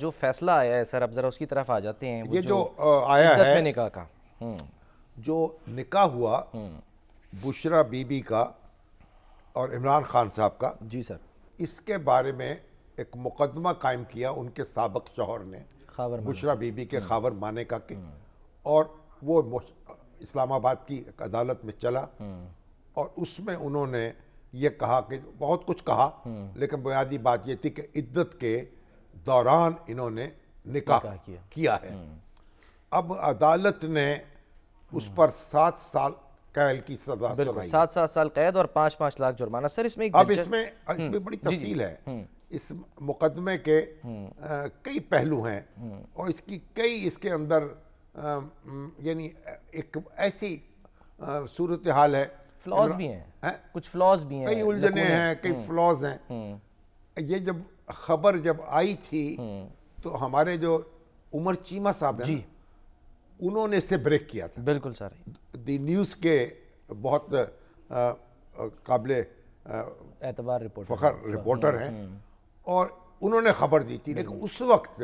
जो फैसला आया है सर, अब जरा उसकी तरफ आ जाते हैं। ये जो आया है निकाह का, जो निकाह हुआ बुशरा बीबी का और इमरान खान साहब का, जी सर, इसके बारे में एक मुकदमा कायम किया उनके साबिक शौहर ने, बुशरा बीबी के खावर माने का के, और वो इस्लामाबाद की एक अदालत में चला और उसमें उन्होंने ये कहा कि बहुत कुछ कहा, लेकिन बुनियादी बात ये थी कि इद्दत के दौरान इन्होंने निकाह किया है। अब अदालत ने उस पर 7 साल कैद की सजा सुनाई, 7 साल कैद और 5-5 लाख जुर्माना। सर इसमें अब इसमें बड़ी तफसील है। इस मुकदमे के कई पहलू हैं और इसके अंदर यानी एक ऐसी सूरत हाल है, फ्लॉज भी हैं, कुछ फ्लॉज भी हैं, कई उलझने हैं, कई फ्लॉज हैं। ये जब खबर जब आई थी तो हमारे जो उमर चीमा साहब हैं, उन्होंने इसे ब्रेक किया था। बिल्कुल सर, दी न्यूज़ के बहुत काबिल एतबार रिपोर्टर हैं और उन्होंने खबर दी थी, लेकिन उस वक्त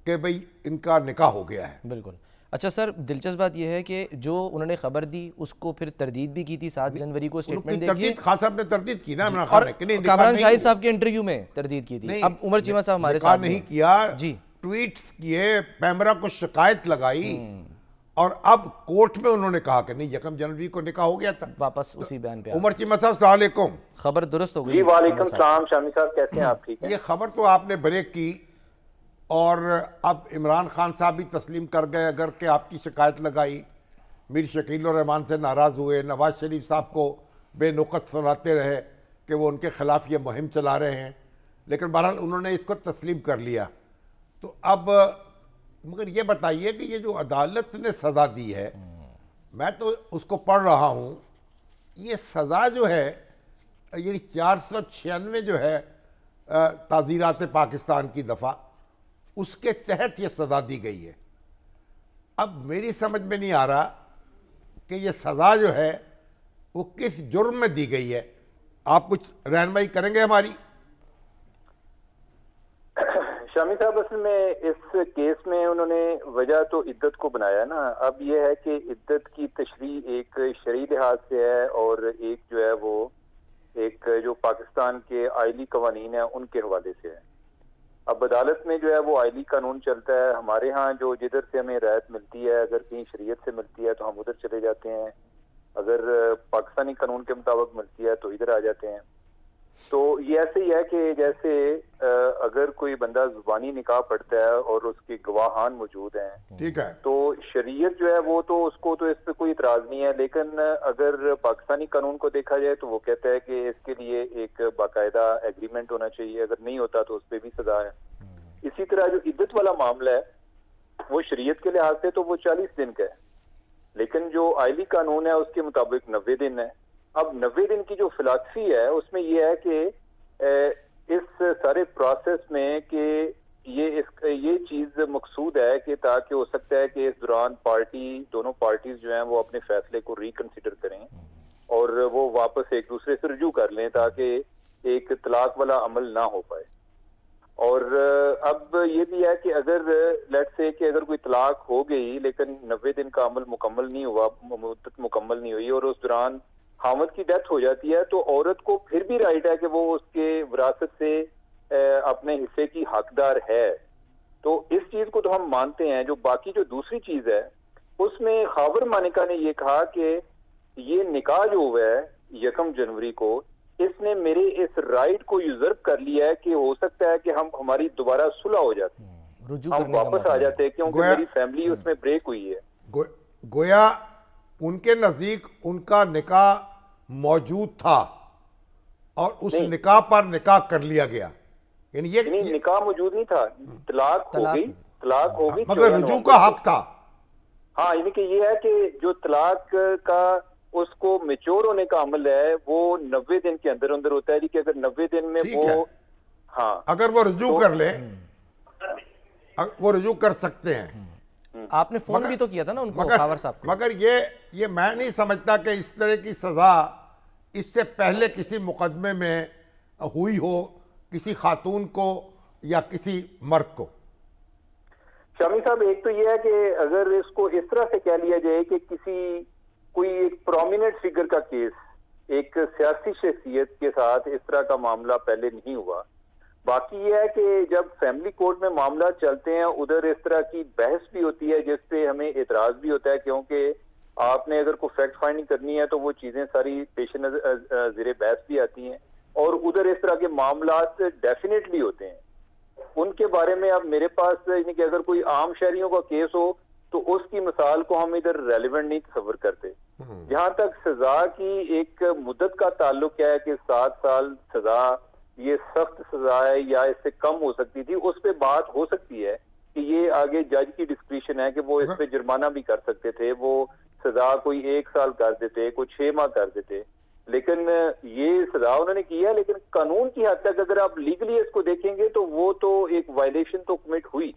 कि भाई इनका निकाह हो गया है। बिल्कुल। अच्छा सर, दिलचस्प बात यह है कि जो उन्होंने खबर दी उसको फिर तरदीद भी की थी 7 जनवरी को। स्टेटमेंट देखिए, खान साहब ने तरदीद की ना, कामरान शाहिद साहब के इंटरव्यू में तरदीद की थी। अब उमर चीमा साहब हमारे साथ नहीं किया जी, ट्वीट्स किए, पैमरा को शिकायत लगाई और अब कोर्ट में उन्होंने कहा कि नहीं 1 जनवरी को निकाह हो गया था। वापस उसी बयान पे उमर चीमा साहब अस्सलाम वालेकुम। खबर दुरुस्त हो गई जी, वालेकुम सलाम शामी साहब, कैसे हैं आप? ठीक है। ये खबर तो आपने ब्रेक की और अब इमरान खान साहब भी तस्लीम कर गए अगर कि आपकी शिकायत लगाई, मीर शकील और रहमान से नाराज़ हुए, नवाज शरीफ साहब को बेनुकत सुनाते रहे कि वो उनके खिलाफ ये मुहिम चला रहे हैं, लेकिन बहरहाल उन्होंने इसको तस्लीम कर लिया। तो अब मगर ये बताइए कि ये जो अदालत ने सज़ा दी है, मैं तो उसको पढ़ रहा हूँ, ये सज़ा जो है ये 496 जो है ताज़ीरात पाकिस्तान की दफ़ा, उसके तहत ये सज़ा दी गई है। अब मेरी समझ में नहीं आ रहा कि ये सज़ा जो है वो किस जुर्म में दी गई है। आप कुछ रहनुमाई करेंगे हमारी? शामी साहब, असल में इस केस में उन्होंने वजह तो इद्दत को बनाया ना। अब ये है कि इद्दत की तशरीह एक शरई लिहाज से है और एक जो है वो एक जो पाकिस्तान के आइली कवानीन है उनके हवाले से है। अब अदालत में जो है वो आइली कानून चलता है। हमारे यहाँ जो जिधर से हमें राहत मिलती है, अगर कहीं शरीयत से मिलती है तो हम उधर चले जाते हैं, अगर पाकिस्तानी कानून के मुताबिक मिलती है तो इधर आ जाते हैं। तो ये ऐसे ही है कि जैसे अगर कोई बंदा जुबानी निकाह पढ़ता है और उसके गवाहान मौजूद हैं, ठीक है, तो शरीयत जो है वो तो उसको तो इस पर कोई इतराज नहीं है, लेकिन अगर पाकिस्तानी कानून को देखा जाए तो वो कहता है कि इसके लिए एक बाकायदा एग्रीमेंट होना चाहिए, अगर नहीं होता तो उस पर भी सजा है। इसी तरह जो इद्दत वाला मामला है वो शरीयत के लिहाज से तो वो 40 दिन का है, लेकिन जो आइली कानून है उसके मुताबिक 90 दिन है। अब 90 दिन की जो फिलासफी है उसमें यह है कि इस सारे प्रोसेस में कि ये चीज मकसूद है कि ताकि हो सकता है कि इस दौरान दोनों पार्टीज जो हैं वो अपने फैसले को रिकंसिडर करें और वो वापस एक दूसरे से रुजू कर लें ताकि एक तलाक वाला अमल ना हो पाए। और अब ये भी है कि अगर लेट्स से कि अगर कोई तलाक हो गई लेकिन 90 दिन का अमल मुकम्मल नहीं हुआ, मुद्दत मुकम्मल नहीं हुई और उस दौरान खामद की डेथ हो जाती है, तो औरत को फिर भी राइट है कि वो उसके विरासत से अपने हिस्से की हकदार है। तो इस चीज को तो हम मानते हैं। जो बाकी जो दूसरी चीज है उसमें खावर मानिका ने ये कहा कि ये निकाह जो हुआ है 1 जनवरी को, इसने मेरे इस राइट को यूजर्व कर लिया है कि हो सकता है कि हमारी दोबारा सुलह हो जाती है, हम वापस आ जाते हैं क्योंकि मेरी फैमिली उसमें ब्रेक हुई है। गोया उनके नजदीक उनका निकाह मौजूद था और उस निकाह पर निकाह कर लिया गया, यानी ये नहीं, निकाह मौजूद नहीं था, तलाक हो गई, मगर रुजू का हक था। हाँ, यानी कि ये है कि जो तलाक का उसको मेच्योर होने का अमल है वो 90 दिन के अंदर अंदर होता है कि अगर 90 दिन में वो हाँ अगर वो रुजू कर ले, वो रुजू कर सकते हैं। आपने फोन भी तो किया था ना उनको, खावर साहब को। मगर ये मैं नहीं समझता कि इस तरह की सजा इससे पहले किसी मुकदमे में हुई हो किसी खातून को या किसी मर्द को। शामी साहब, एक तो यह है कि अगर इसको इस तरह से कह लिया जाए कि कोई एक प्रोमिनेंट फिगर का केस, एक सियासी शख्सियत के साथ इस तरह का मामला पहले नहीं हुआ। बाकी यह है कि जब फैमिली कोर्ट में मामला चलते हैं, उधर इस तरह की बहस भी होती है जिसपे हमें एतराज भी होता है, क्योंकि आपने अगर कोई फैक्ट फाइंडिंग करनी है तो वो चीजें सारी पेश नजर ज़ेरे बहस भी आती हैं, और उधर इस तरह के मामला डेफिनेटली होते हैं। उनके बारे में अब मेरे पास यानी कि अगर कोई आम शहरियों का केस हो तो उसकी मिसाल को हम इधर रेलिवेंट नहीं तस्वर करते। जहां तक सजा की एक मुद्दत का ताल्लुक है कि 7 साल सजा ये सख्त सजा है या इससे कम हो सकती थी, उस पे बात हो सकती है कि ये आगे जज की डिस्क्रिप्शन है कि वो इस पे जुर्माना भी कर सकते थे, वो सजा कोई 1 साल कर देते, कोई 6 माह कर देते, लेकिन ये सजा उन्होंने की है। लेकिन कानून की हद तक अगर आप लीगली इसको देखेंगे तो वो तो एक वायलेशन तो कमिट हुई।